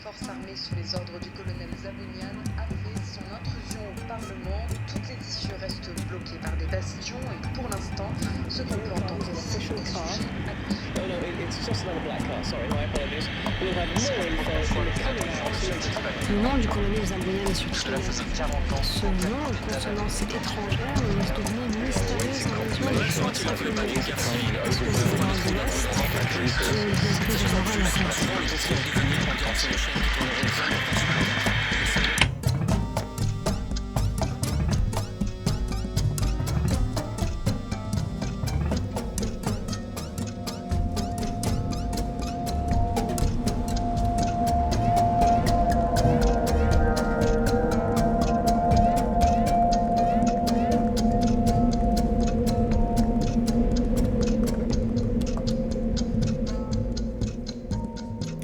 forces armées sous les ordres du colonel Zabounian a fait son intrusion au Parlement. Toutes les issues restent bloquées par des bastions et pour l'instant, ce qu'on peut entendre, c'est des sujets Oh no, it's just another black car. Sorry, my apologies. We'll have more info in the coming hours later. Le nom du colonel Zabounian est sur toutes les lèvres. Ce nom, aux consonances étrangères, laisse deviner une mystérieuse invasion des forces africaines. Est-ce que c'est dans de l'Est ou bien plus général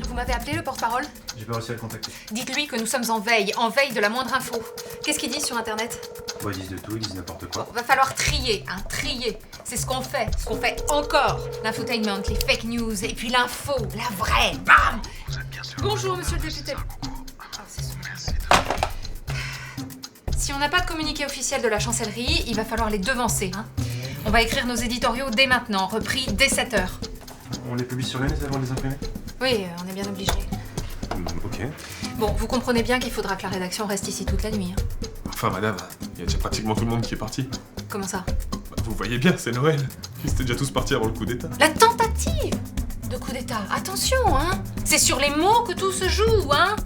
Vous m'avez appelé, le porte-parole ? J'ai pas réussi à le contacter. Dites-lui que nous sommes en veille de la moindre info. Qu'est-ce qu'ils disent sur Internet ? Bon, ils disent de tout, ils disent n'importe quoi. Va falloir trier, trier. C'est ce qu'on fait encore. L'infotainment, les fake news, et puis l'info, la vraie, bam ! Bonjour, monsieur le député. Ah, c'est son merci. Si on n'a pas de communiqué officiel de la chancellerie, il va falloir les devancer. On va écrire nos éditoriaux dès maintenant, repris dès 7h. On les publie sur le net avant de les imprimer ? Oui, on est bien obligé. Ok. Bon, vous comprenez bien qu'il faudra que la rédaction reste ici toute la nuit. Enfin, madame, il y a déjà pratiquement tout le monde qui est parti. Comment ça ? Bah, vous voyez bien, c'est Noël. Ils étaient déjà tous partis avant le coup d'État. La tentative de coup d'État. Attention, c'est sur les mots que tout se joue,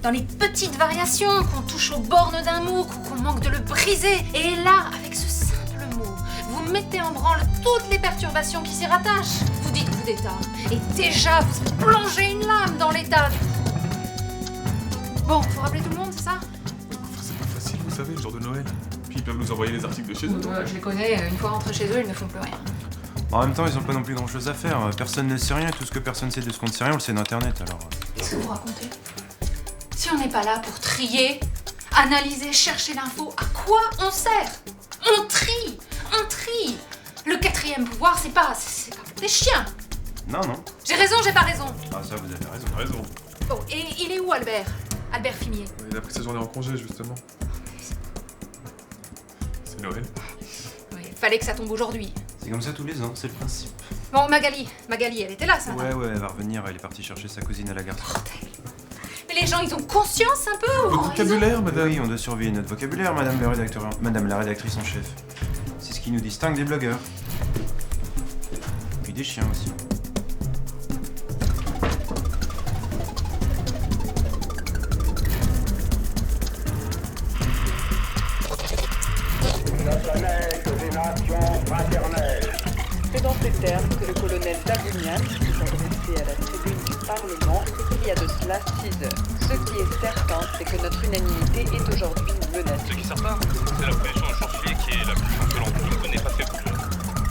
dans les petites variations, qu'on touche aux bornes d'un mot, qu'on manque de le briser. Et là, avec ce simple mot, vous mettez en branle toutes les perturbations qui s'y rattachent. Vous dites coup d'État, et déjà, vous plongez une lame dans l'État. Bon, faut rappeler tout le monde, c'est ça ? Enfin, c'est pas facile, vous savez, le jour de Noël. Puis ils peuvent nous envoyer les articles de chez eux. Je les connais, une fois rentrés chez eux, ils ne font plus rien. En même temps, ils ont pas non plus grand chose à faire. Personne ne sait rien, tout ce que personne sait de ce qu'on ne sait rien, on le sait d'internet alors. Qu'est-ce que vous racontez ? Si on n'est pas là pour trier, analyser, chercher l'info, à quoi on sert ? On trie. Le quatrième pouvoir, c'est pas pour des chiens. Non. J'ai raison, j'ai pas raison. Ah ça, vous avez raison. Raison. Bon, et il est où Albert Fimier. Il a pris sa journée en congé, justement. C'est Noël. Oui, fallait que ça tombe aujourd'hui. C'est comme ça tous les ans, c'est le principe. Bon, Magali, elle était là, ça va. Ouais, elle va revenir, elle est partie chercher sa cousine à la gare. Mais les gens, ils ont conscience un peu ou Votre vocabulaire, madame. Oui, on doit surveiller notre vocabulaire, madame la rédactrice en chef. C'est ce qui nous distingue des blogueurs. Puis des chiens aussi. La planète des nations fraternelles. C'est dans ces termes que le colonel Zabounian s'est adressé à la tribune du Parlement il y a de cela 6 heures. Ce qui est certain, c'est que notre unanimité est aujourd'hui menacée. Ce qui est certain, c'est la position de chancelier qui est la plus chancelante. Je ne connais pas fait plus.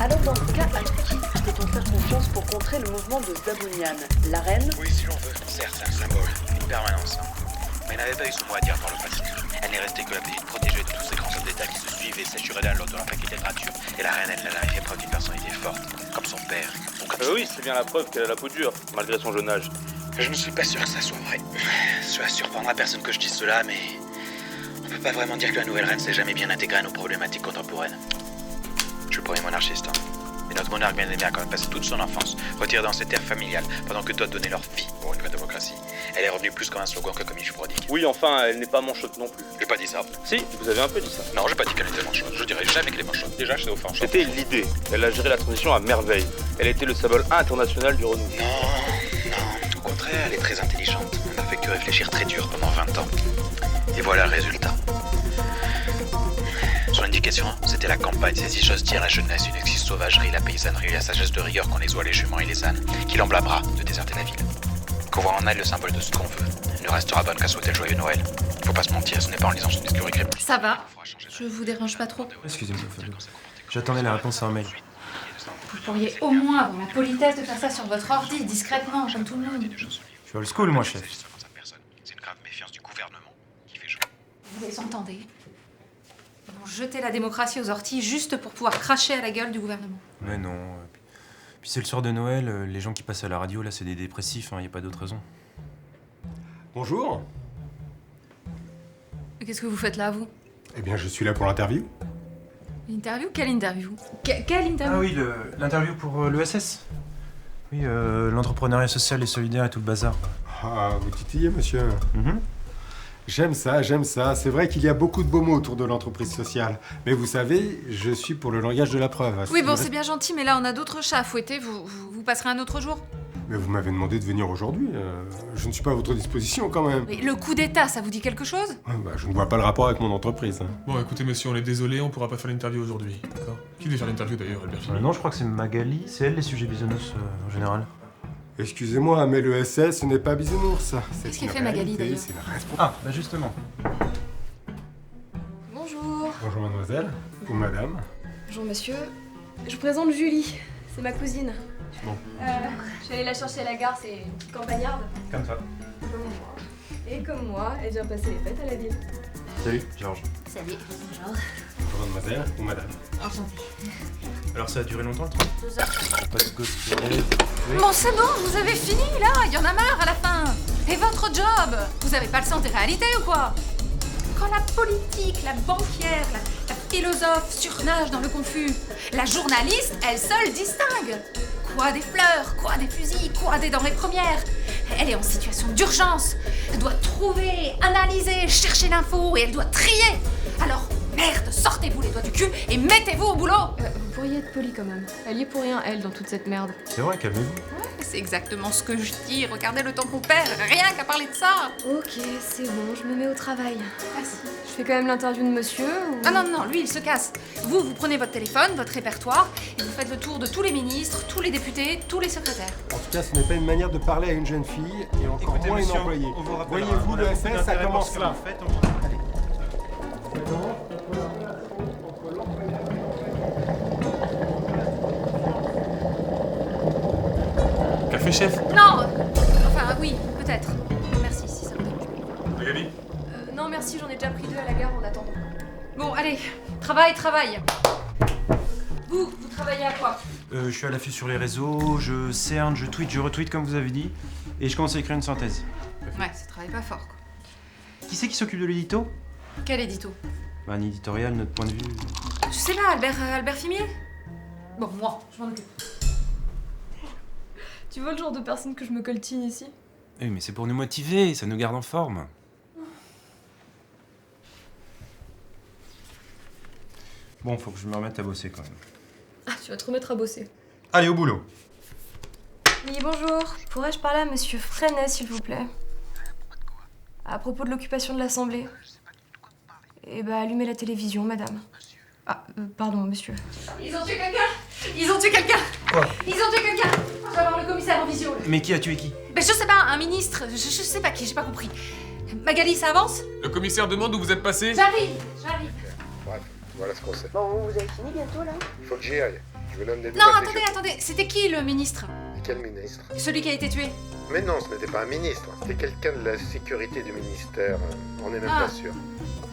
Alors dans ce cas, à qui peut-on faire confiance pour contrer le mouvement de Zabounian ? La reine ? Oui, si l'on veut. Certes, c'est un symbole, une permanence. Mais elle n'avait pas eu son mot à dire par le passé. Elle n'est restée que la petite protégée de tous ces grands hommes d'État qui se suivent et s'assuraient d'elle lors de la faculté de nature. Et la reine, elle n'a fait preuve d'une personnalité forte, comme son père, ou comme Oui, c'est bien la preuve qu'elle a la peau dure, malgré son jeune âge. Je ne suis pas sûr que ça soit vrai. Cela surprendra personne que je dise cela, mais on peut pas vraiment dire que la nouvelle reine s'est jamais bien intégrée à nos problématiques contemporaines. Je suis le premier monarchiste, Et notre monarque bien aimé a quand même passé toute son enfance retiré dans ses terres familiales, pendant que d'autres donnaient leur vie pour une vraie démocratie. Elle est revenue plus comme un slogan que comme une prodigue. Oui, enfin, elle n'est pas manchotte non plus. J'ai pas dit ça. Si, vous avez un peu dit ça. Non, j'ai pas dit qu'elle était manchotte. Je dirais jamais qu'elle est manchotte. Déjà, je sais offensant. C'était l'idée. Elle a géré la transition à merveille. Elle était le symbole international du renouveau. Non. Au contraire, elle est très intelligente. Elle n'a fait que réfléchir très dur pendant 20 ans. Et voilà le résultat. Son indication, c'était la campagne, c'est si j'ose dire la jeunesse, une exquise sauvagerie, la paysannerie et la sagesse de rigueur qu'on les oie, les juments et les ânes, qui l'emblâmera de déserter la ville. Qu'on voit en elle le symbole de ce qu'on veut. Elle ne restera bonne qu'à souhaiter le joyeux Noël. Faut pas se mentir, ce n'est pas en lisant son discours écrit. Ça va, je vous dérange pas trop. Excusez-moi, Fabio. J'attendais la réponse à un mail. Vous pourriez au moins avoir la politesse de faire ça sur votre ordi, discrètement, comme tout le monde. Je suis old school, moi, chef. C'est une grave méfiance du gouvernement qui fait jouer. Vous les entendez ? Ils vont jeter la démocratie aux orties juste pour pouvoir cracher à la gueule du gouvernement. Mais non. Puis c'est le soir de Noël, les gens qui passent à la radio, là, c'est des dépressifs, y a pas d'autre raison. Bonjour. Qu'est-ce que vous faites là, vous? Eh bien, je suis là pour l'interview. Interview? Quelle interview? Quelle interview? Ah oui, l'interview pour l'ESS. Oui, l'entrepreneuriat social et solidaire et tout le bazar. Ah, vous titillez, monsieur. J'aime ça. C'est vrai qu'il y a beaucoup de beaux mots autour de l'entreprise sociale. Mais vous savez, je suis pour le langage de la preuve. Oui, bon, c'est bien gentil, mais là, on a d'autres chats à fouetter. Vous passerez un autre jour? Mais vous m'avez demandé de venir aujourd'hui. Je ne suis pas à votre disposition, quand même. Mais le coup d'État, ça vous dit quelque chose? Je ne vois pas le rapport avec mon entreprise. Bon, écoutez, monsieur, on est désolé, on pourra pas faire l'interview aujourd'hui. D'accord. Qui devait faire l'interview d'ailleurs, Albert Fini? Non, je crois que c'est Magali. C'est elle les sujets bisounours en général. Excusez-moi, mais le SS, ce n'est pas bisounours. Qu'est-ce qu'elle fait, Magali, d'ailleurs? C'est la responsabilité. Ah, bah justement. Bonjour. Bonjour, mademoiselle. Ou madame. Bonjour, monsieur. Je vous présente Julie. C'est ma cousine. Bon. Je suis allée la chercher à la gare, c'est une petite campagnarde. Comme ça. Comme moi. Et comme moi, elle vient passer les fêtes à la ville. Salut, Georges. Salut, Georges. Bonjour, mademoiselle. Ou madame. Enchantée. Alors ça a duré longtemps le truc? 2 heures. Pas de gosse. Oui. Bon, c'est bon, vous avez fini, là. Il y en a marre à la fin. Et votre job? Vous avez pas le sens des réalités ou quoi? Quand la politique, la banquière, la philosophe surnage dans le confus, la journaliste, elle seule distingue. Quoi des fleurs, quoi des fusils, quoi des denrées premières. Elle est en situation d'urgence. Elle doit trouver, analyser, chercher l'info et elle doit trier. Alors, merde, sortez-vous les doigts du cul et mettez-vous au boulot. Vous pourriez être poli quand même. Elle y est pour rien, elle, dans toute cette merde. C'est vrai, calmez-vous. Ouais, c'est exactement ce que je dis. Regardez le temps qu'on perd, rien qu'à parler de ça. Ok, c'est bon, je me mets au travail. Merci. Je fais quand même l'interview de monsieur ou... Ah non, lui, il se casse. Vous prenez votre téléphone, votre répertoire, et vous faites le tour de tous les ministres, tous les députés, tous les secrétaires. En tout cas, ce n'est pas une manière de parler à une jeune fille, et encore moins une employée. Voyez-vous, le SS, ça commence là. Café chef? Non Enfin, oui, peut-être. Merci, si ça vous dérange. Magali? Non merci, j'en ai déjà pris 2 à la gare en attendant. Bon, allez, travail. Vous travaillez à quoi? Je suis à l'affût sur les réseaux, je cerne, je tweete, je retweete comme vous avez dit, et je commence à écrire une synthèse. Ouais, ça travaille pas fort, quoi. Qui c'est qui s'occupe de l'édito? Quel édito? Bah, un éditorial, notre point de vue. Je sais pas, Albert Fimier? Bon, moi, je m'en occupe. Tu vois le genre de personne que je me coltine ici? Oui, mais c'est pour nous motiver, ça nous garde en forme. Bon, faut que je me remette à bosser quand même. Ah, tu vas te remettre à bosser. Allez, au boulot. Oui, bonjour. Pourrais-je parler à monsieur Freinet, s'il vous plaît? À propos de l'occupation de l'Assemblée. Eh ben, allumez la télévision, madame. Ah, pardon, monsieur. Ils ont tué quelqu'un Quoi? Ils ont tué quelqu'un Je vais avoir le commissaire en visio, là. Mais qui a tué qui? Ben, je sais pas, un ministre. Je sais pas qui, j'ai pas compris. Magali, ça avance? Le commissaire demande où vous êtes passé? J'arrive. Bref, voilà ce qu'on sait. Bon, vous avez fini bientôt là? Il faut que j'y aille. Je vous donne des Non, nouvelles. attendez, c'était qui le ministre? Quel ministre? Celui qui a été tué? Mais non, ce n'était pas un ministre. C'était quelqu'un de la sécurité du ministère. On n'est même Ah. pas sûr.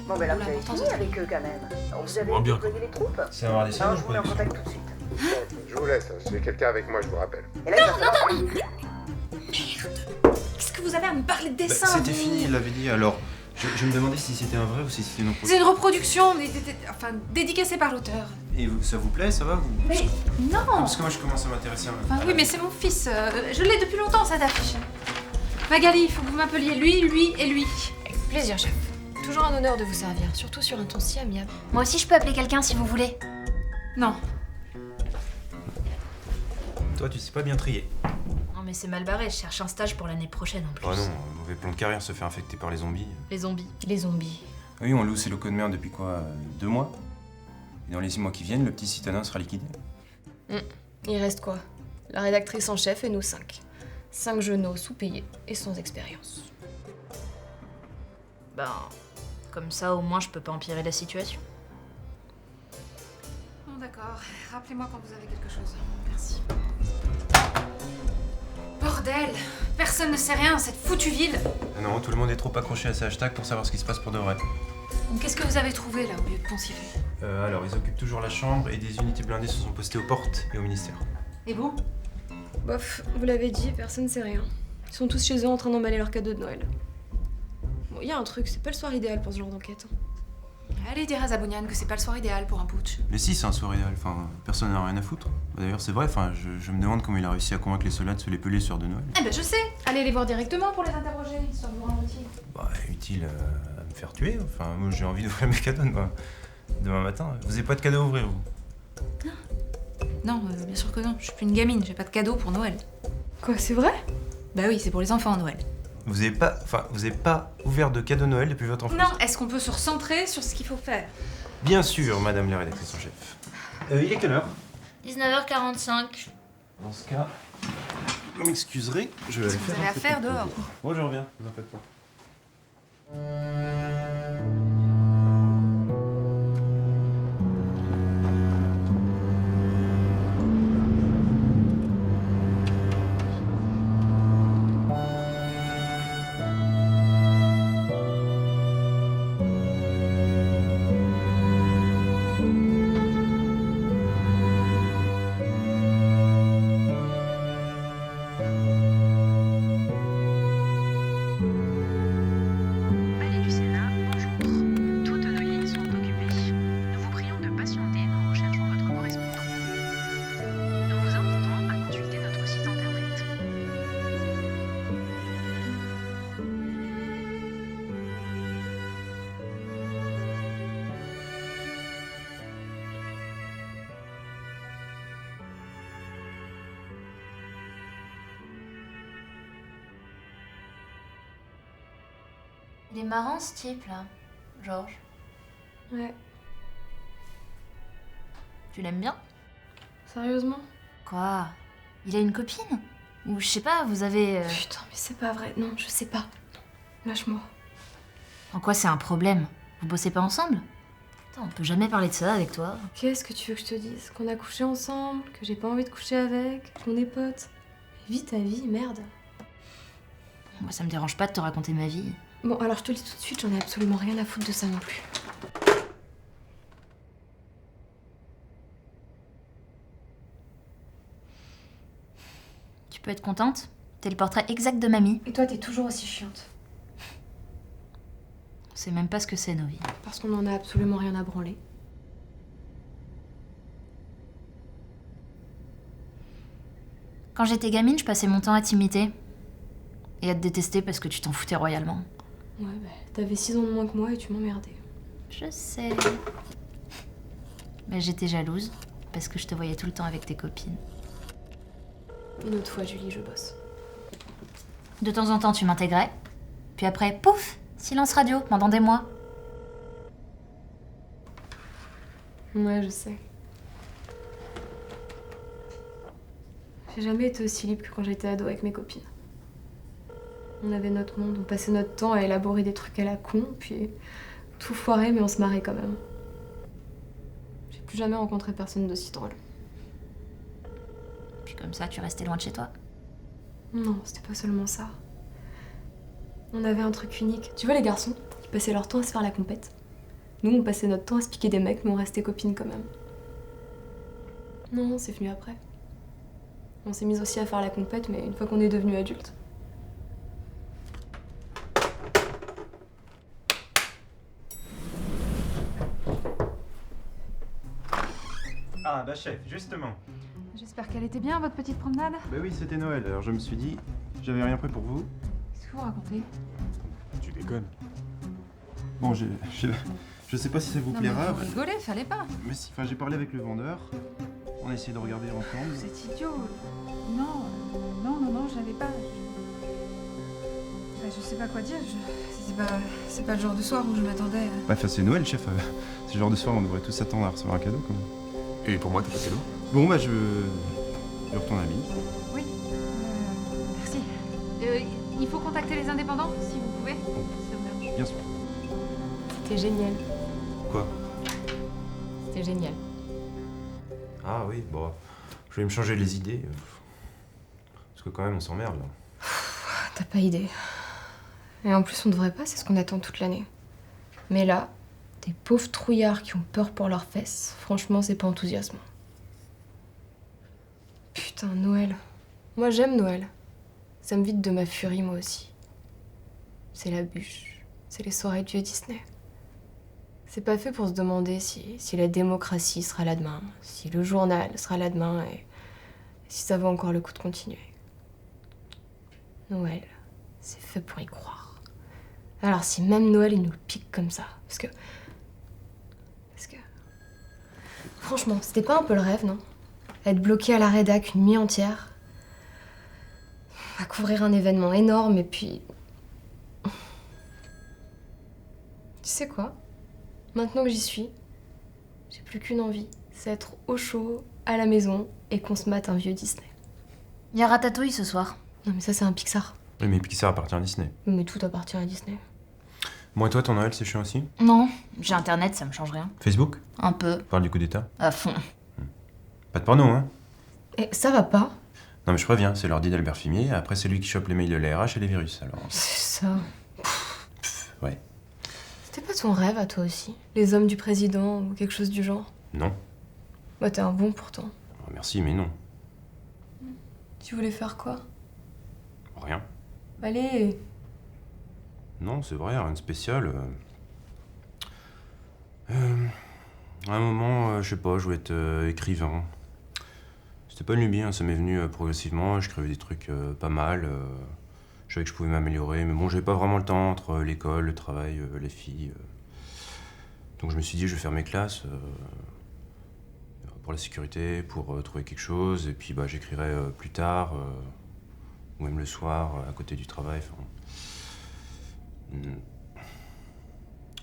Bon, ben là, Oula, vous avez pourtant, fini ça- avec eux quand même. Alors, vous avez moins bien, déployé les troupes? C'est avoir des Non, je vous mets en contact tout de suite. Bon, je vous laisse. J'ai quelqu'un avec moi, je vous rappelle. Et là, il va falloir- Qu'est-ce que vous avez à me parler de dessin? C'était vous fini, il l'avait dit, alors je me demandais si c'était un vrai ou si c'était une C'est une reproduction, enfin, dédicacée par l'auteur. Et ça vous plaît, ça va vous? Mais non! Parce que moi je commence à m'intéresser à Enfin, oui, mais c'est mon fils. Je l'ai depuis longtemps, cette affiche. Magali, il faut que vous m'appeliez lui et lui. Avec plaisir, chef. Toujours un honneur de vous servir, surtout sur un ton si amiable. Moi aussi, je peux appeler quelqu'un si vous voulez. Non. Toi, tu sais pas bien trier. Non, mais c'est mal barré, je cherche un stage pour l'année prochaine en plus. Oh non, un mauvais plan de carrière se fait infecter par les zombies. Les zombies. Les zombies. Oui, on loue ces locaux de merde depuis quoi 2 mois? Et dans les 6 mois qui viennent, le petit citadin sera liquidé. Il reste quoi? La rédactrice en chef et nous 5. 5 genoux sous-payés et sans expérience. Ben, comme ça, au moins, je peux pas empirer la situation. Bon, d'accord. Rappelez-moi quand vous avez quelque chose. Merci. Bordel! Personne ne sait rien, cette foutue ville! Ah non, tout le monde est trop accroché à ces hashtags pour savoir ce qui se passe pour de vrai. Donc, qu'est-ce que vous avez trouvé, là, au lieu de poncifler? Alors, ils occupent toujours la chambre et des unités blindées se sont postées aux portes et au ministère. Et vous? Bof, vous l'avez dit, personne ne sait rien. Ils sont tous chez eux en train d'emballer leurs cadeaux de Noël. Bon, y a un truc, c'est pas le soir idéal pour ce genre d'enquête. Allez dire à Zabounian que c'est pas le soir idéal pour un putsch. Mais si, c'est un soir idéal. Enfin, personne n'a rien à foutre. D'ailleurs, c'est vrai. Enfin, je me demande comment il a réussi à convaincre les soldats de se les peler sur de Noël. Eh ben je sais. Allez les voir directement pour les interroger, histoire de vous rendre utile. Bah, utile à me faire tuer. Enfin, moi, j'ai envie d'ouvrir mes cadeaux demain matin. Vous avez pas de cadeaux à ouvrir, vous? Non, bien sûr que non. Je suis plus une gamine. J'ai pas de cadeau pour Noël. Quoi, c'est vrai? Bah oui, c'est pour les enfants Noël. Vous avez pas ouvert de cadeau Noël depuis votre enfance? Non, est-ce qu'on peut se recentrer sur ce qu'il faut faire? Bien sûr, madame la rédactrice en chef. Il est quelle heure? 19h45. Dans ce cas, vous m'excuserez, je vais aller Vous faire. avez à faire dehors. Bon, je reviens, vous en faites pas. Palais du Sénat, bonjour. Toutes nos lignes sont occupées. Nous vous prions de patienter, nous recherchons votre correspondant. Nous vous invitons à consulter notre site internet. Il est marrant ce type là, Georges. Ouais. Tu l'aimes bien? Sérieusement? Quoi? Il a une copine? Ou je sais pas, vous avez... Putain, mais c'est pas vrai. Non, je sais pas. Lâche-moi. En quoi c'est un problème? Vous bossez pas ensemble? Putain, on peut jamais parler de ça avec toi. Qu'est-ce que tu veux que je te dise? Qu'on a couché ensemble, que j'ai pas envie de coucher avec, qu'on est potes. Mais vis ta vie, merde. Moi ça me dérange pas de te raconter ma vie. Bon, alors je te le dis tout de suite, j'en ai absolument rien à foutre de ça non plus. Tu peux être contente? T'es le portrait exact de mamie. Et toi, t'es toujours aussi chiante. On sait même pas ce que c'est nos vies. Parce qu'on en a absolument rien à branler. Quand j'étais gamine, je passais mon temps à t'imiter. Et à te détester parce que tu t'en foutais royalement. Ouais, bah, t'avais 6 ans de moins que moi et tu m'emmerdais. Je sais. Mais j'étais jalouse parce que je te voyais tout le temps avec tes copines. Une autre fois, Julie, je bosse. De temps en temps, tu m'intégrais. Puis après, pouf, silence radio pendant des mois. Ouais, je sais. J'ai jamais été aussi libre que quand j'étais ado avec mes copines. On avait notre monde, on passait notre temps à élaborer des trucs à la con, puis tout foirait, mais on se marrait quand même. J'ai plus jamais rencontré personne d'aussi drôle. Puis comme ça, tu restais loin de chez toi. Non, c'était pas seulement ça. On avait un truc unique. Tu vois les garçons, ils passaient leur temps à se faire la compète. Nous, on passait notre temps à se piquer des mecs, mais on restait copines quand même. Non, c'est venu après. On s'est mis aussi à faire la compète, mais une fois qu'on est devenus adultes. Ah, bah chef, justement. J'espère qu'elle était bien, votre petite promenade. Bah oui, c'était Noël, alors je me suis dit, j'avais rien prêt pour vous. Qu'est-ce que vous racontez? Tu déconnes. Bon, je sais pas si ça vous Non mais plaira. vous rigolez, fallait pas. Mais si, enfin, j'ai parlé avec le vendeur. On a essayé de regarder ensemble. Vous êtes idiot. Non, non, j'avais pas. Enfin, je sais pas quoi dire. C'est pas le genre de soir où je m'attendais. Bah, enfin, c'est Noël, chef. C'est le genre de soir où on devrait tous s'attendre à recevoir un cadeau, quand même. Et pour moi, t'as pas de cadeau? Bon, bah, je retourne à la mine. Oui. Merci. Il faut contacter les indépendants, si vous pouvez. C'est vrai. Bien sûr. C'était génial. Quoi? C'était génial. Ah oui, bon, je vais me changer les idées. Parce que quand même, on s'emmerde, là. T'as pas idée. Et en plus, on devrait pas, c'est ce qu'on attend toute l'année. Mais là, des pauvres trouillards qui ont peur pour leurs fesses, franchement, c'est pas enthousiasmant. Putain, Noël. Moi, j'aime Noël. Ça me vide de ma furie, moi aussi. C'est la bûche. c'est les soirées de vieux Disney. C'est pas fait pour se demander si la démocratie sera là demain, si le journal sera là demain et si ça vaut encore le coup de continuer. Noël, c'est fait pour y croire. Alors si même Noël il nous le pique comme ça, parce que... Franchement, c'était pas un peu le rêve, non? Être bloqué à la rédac une nuit entière, à couvrir un événement énorme et puis... Tu sais quoi? Maintenant que j'y suis, j'ai plus qu'une envie, c'est être au chaud, à la maison, et qu'on se mate un vieux Disney. Il y a Ratatouille ce soir. Non mais ça c'est un Pixar. Oui, mais Pixar appartient à Disney. Mais tout appartient à Disney. Bon, et toi, ton Noël, c'est chiant aussi? Non, j'ai internet, ça me change rien. Facebook? Un peu. Parle du coup d'état? À fond. Pas de porno, hein? Et ça va pas? Non, mais je préviens, c'est l'ordi d'Albert Fumier, après c'est lui qui chope les mails de l'ARH et les virus, alors... C'est ça. Ouais. C'était pas ton rêve à toi aussi? Les hommes du président ou quelque chose du genre? Non. Bah t'es un bon pourtant. Oh, merci, mais non. Tu voulais faire quoi? Rien. Allez. Non, c'est vrai, rien de spécial. À un moment, je sais pas, je voulais être écrivain. C'était pas une lubie, hein, ça m'est venu progressivement. J'écrivais des trucs pas mal. Je savais que je pouvais m'améliorer, mais bon, j'avais pas vraiment le temps entre l'école, le travail, les filles. Donc je me suis dit, je vais faire mes classes pour la sécurité, pour trouver quelque chose. Et puis bah, j'écrirai plus tard, ou même le soir, à côté du travail.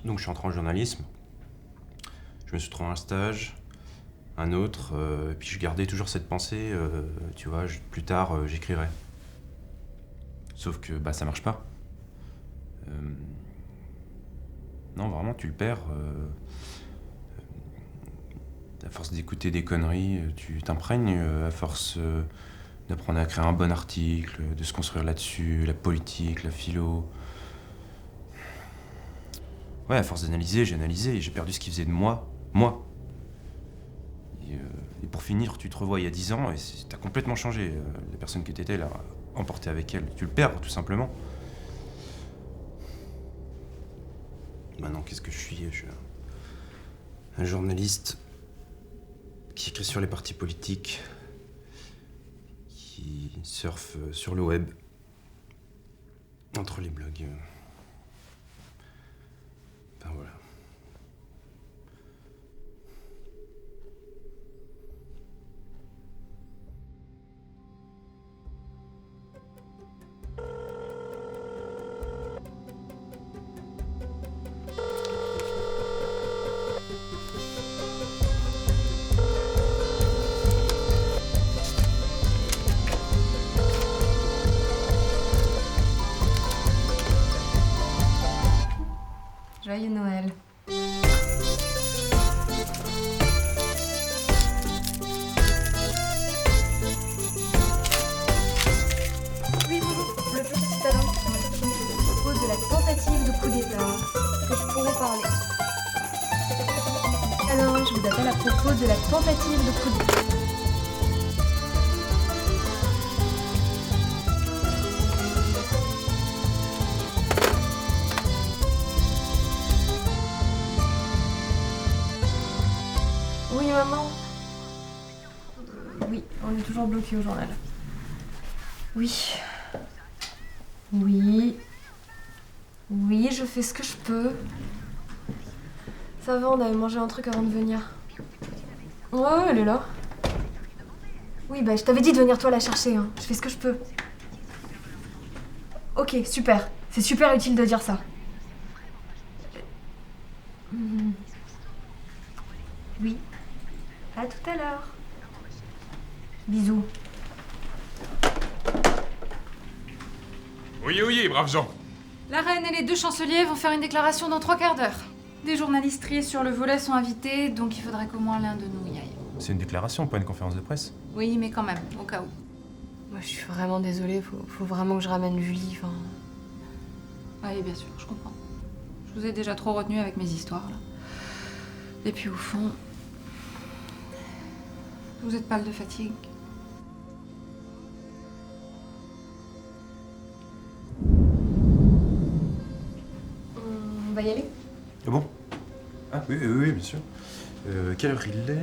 Donc je suis entré en journalisme. Je me suis trouvé un stage, un autre, et puis je gardais toujours cette pensée, tu vois, plus tard j'écrirai. Sauf que bah ça marche pas. Non, vraiment, tu le perds. À force d'écouter des conneries, tu t'imprègnes, à force d'apprendre à créer un bon article, de se construire là-dessus, la politique, la philo. Ouais, à force d'analyser, j'ai analysé et j'ai perdu ce qui faisait de moi. Et pour finir, tu te revois il y a 10 ans et t'as complètement changé. La personne que t'étais là, emportée avec elle, tu le perds tout simplement. Maintenant, qu'est-ce que je suis? Je suis un journaliste qui écrit sur les partis politiques, qui surfe sur le web, entre les blogs. Ben voilà. Joyeux Noël. Oui, bonjour, le petit citadin. À propos de la tentative de coup d'État, que je pourrais parler. Alors, je vous appelle à propos de la tentative de coup d'État. Oui, maman. Oui, on est toujours bloqué au journal. Oui. Oui. Oui, je fais ce que je peux. Ça va, on avait mangé un truc avant de venir. Ouais, elle est là. Oui, bah je t'avais dit de venir toi la chercher, hein. Je fais ce que je peux. Ok, super. C'est super utile de dire ça. Oui. À tout à l'heure. Bisous. Oyez, oyez, braves gens. La reine et les deux chanceliers vont faire une déclaration dans 3 quarts d'heure. Des journalistes triés sur le volet sont invités, donc il faudrait qu'au moins l'un de nous y aille. C'est une déclaration, pas une conférence de presse. Oui, mais quand même, au cas où. Moi, je suis vraiment désolée. Faut vraiment que je ramène Julie. Enfin... Oui, bien sûr, je comprends. Je vous ai déjà trop retenu avec mes histoires, là. Et puis au fond... Vous êtes pâle de fatigue. va y aller? Ah bon? Ah oui, bien sûr. Quelle heure il est?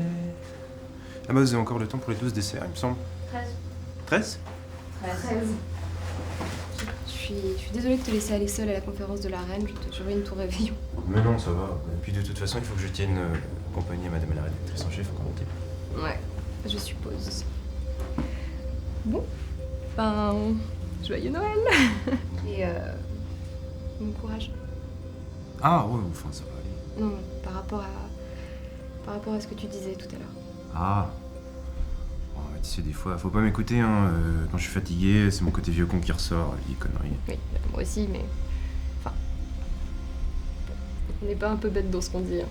Ah bah vous avez encore le temps pour les 12 desserts, il me semble. 13. 13? 13. Je suis désolée de te laisser aller seule à la conférence de la reine, je te jurais une tout réveillon. Mais non, ça va. Et puis de toute façon, il faut que je tienne compagnie à madame la rédactrice en chef encore un petit peu. Ouais, je suppose. Bon, ben, joyeux Noël. Et bon courage. Ah ouais, enfin ça va aller. Non, par rapport à ce que tu disais tout à l'heure. Ah. Oh, tu sais, des fois, faut pas m'écouter, hein. Quand je suis fatigué, c'est mon côté vieux con qui ressort, les conneries. Oui, moi aussi, mais... Enfin... On n'est pas un peu bête dans ce qu'on dit, hein.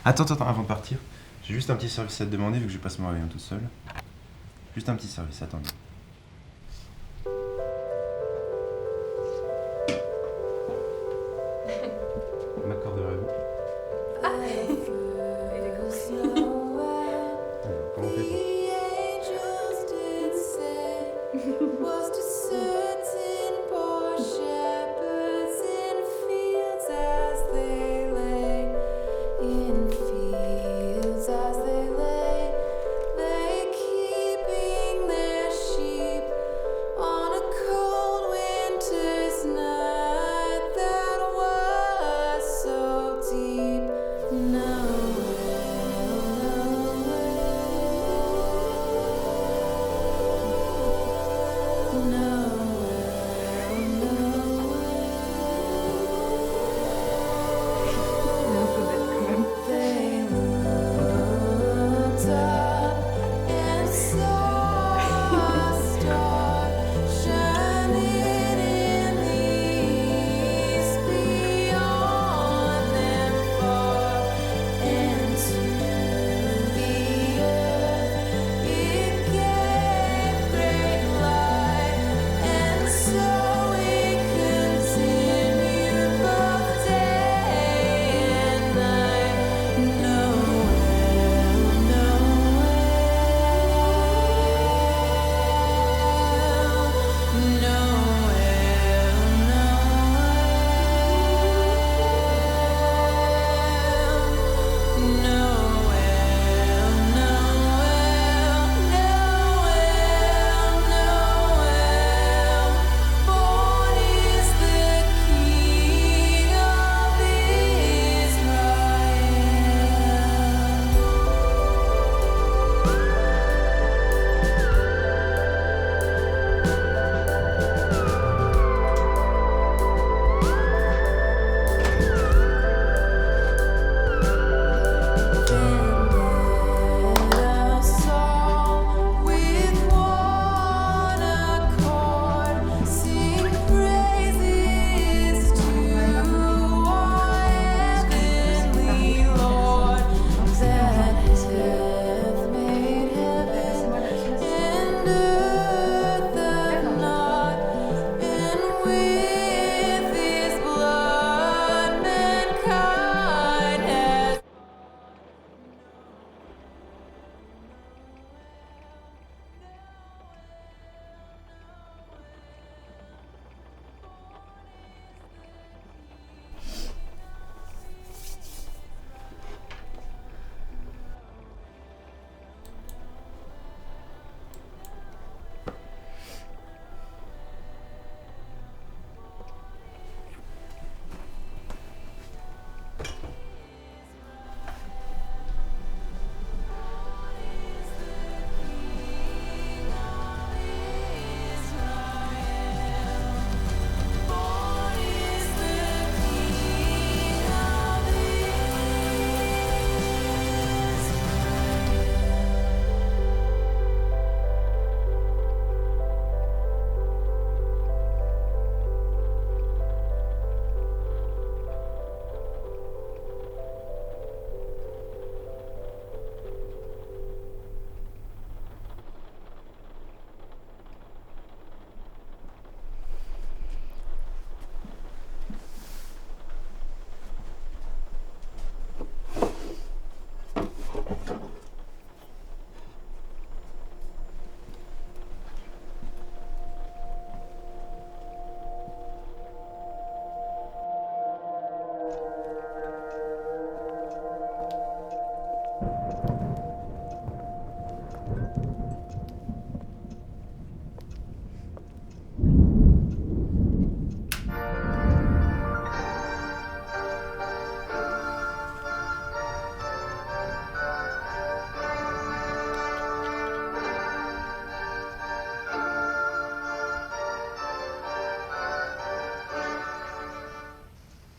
Attends, avant de partir, j'ai juste un petit service à te demander vu que je passe mon réveillon tout seul. Juste un petit service, attendez. M'accorderez-vous? Comment on fait pour...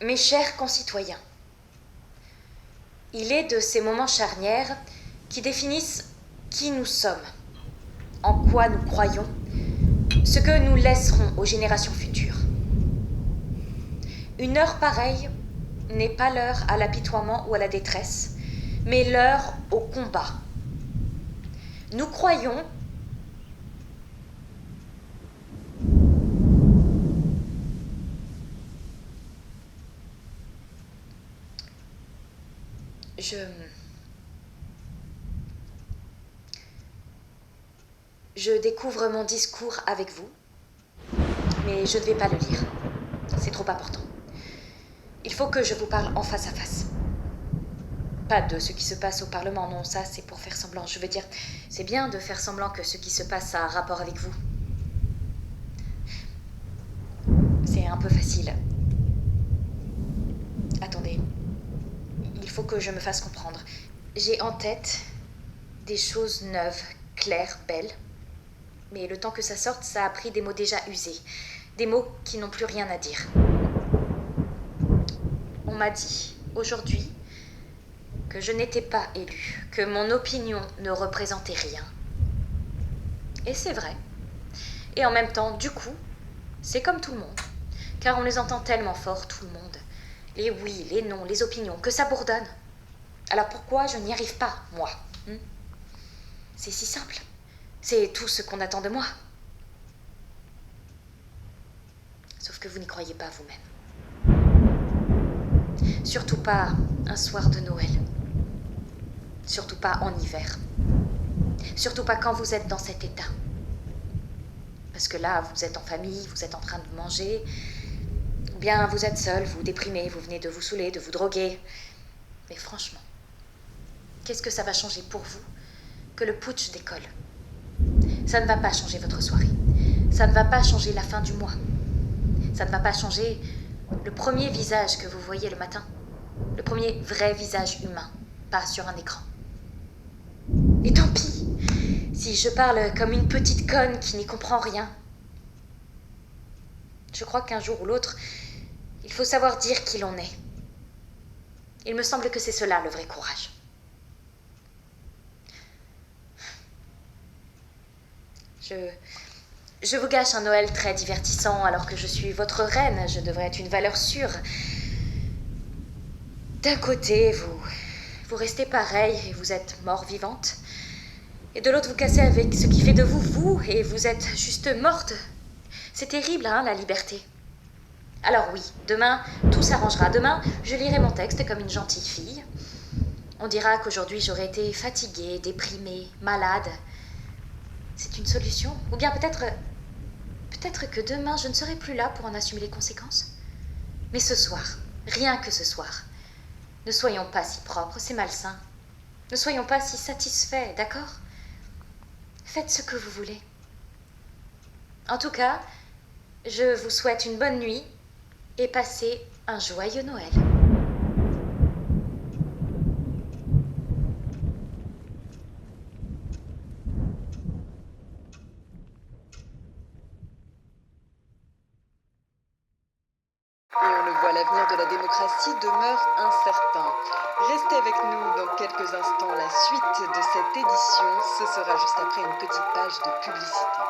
Mes chers concitoyens, il est de ces moments charnières qui définissent qui nous sommes, en quoi nous croyons, ce que nous laisserons aux générations futures. Une heure pareille n'est pas l'heure à l'apitoiement ou à la détresse, mais l'heure au combat. Nous croyons Je découvre mon discours avec vous, mais je ne vais pas le lire. C'est trop important. Il faut que je vous parle en face à face. Pas de ce qui se passe au Parlement, non, ça c'est pour faire semblant. Je veux dire, c'est bien de faire semblant que ce qui se passe a un rapport avec vous. C'est un peu facile. Attendez. Il faut que je me fasse comprendre. J'ai en tête des choses neuves, claires, belles. Mais le temps que ça sorte, ça a pris des mots déjà usés. Des mots qui n'ont plus rien à dire. On m'a dit, aujourd'hui, que je n'étais pas élue, que mon opinion ne représentait rien. Et c'est vrai. Et en même temps, du coup, c'est comme tout le monde. Car on les entend tellement fort, tout le monde. Les oui, les non, les opinions, que ça bourdonne. Alors pourquoi je n'y arrive pas, moi C'est si simple. C'est tout ce qu'on attend de moi. Sauf que vous n'y croyez pas vous-même. Surtout pas un soir de Noël. Surtout pas en hiver. Surtout pas quand vous êtes dans cet état. Parce que là, vous êtes en famille, vous êtes en train de manger. Ou bien vous êtes seul, vous déprimez, vous venez de vous saouler, de vous droguer. Mais franchement, qu'est-ce que ça va changer pour vous que le putsch décolle? Ça ne va pas changer votre soirée. Ça ne va pas changer la fin du mois. Ça ne va pas changer le premier visage que vous voyez le matin. Le premier vrai visage humain, pas sur un écran. Et tant pis si je parle comme une petite conne qui n'y comprend rien. Je crois qu'un jour ou l'autre, il faut savoir dire qui l'on est. Il me semble que c'est cela le vrai courage. Je vous gâche un Noël très divertissant alors que je suis votre reine. Je devrais être une valeur sûre. D'un côté, vous restez pareil et vous êtes mort-vivante. Et de l'autre, vous cassez avec ce qui fait de vous, vous, et vous êtes juste morte. C'est terrible, hein, la liberté. Alors oui, demain, tout s'arrangera. Demain, je lirai mon texte comme une gentille fille. On dira qu'aujourd'hui, j'aurais été fatiguée, déprimée, malade. C'est une solution. Ou bien peut-être que demain, je ne serai plus là pour en assumer les conséquences. Mais ce soir, rien que ce soir, ne soyons pas si propres, c'est malsain. Ne soyons pas si satisfaits, d'accord? Faites ce que vous voulez. En tout cas, je vous souhaite une bonne nuit et passez un joyeux Noël. Et on le voit, l'avenir de la démocratie demeure incertain. Restez avec nous dans quelques instants. La suite de cette édition, ce sera juste après une petite page de publicité.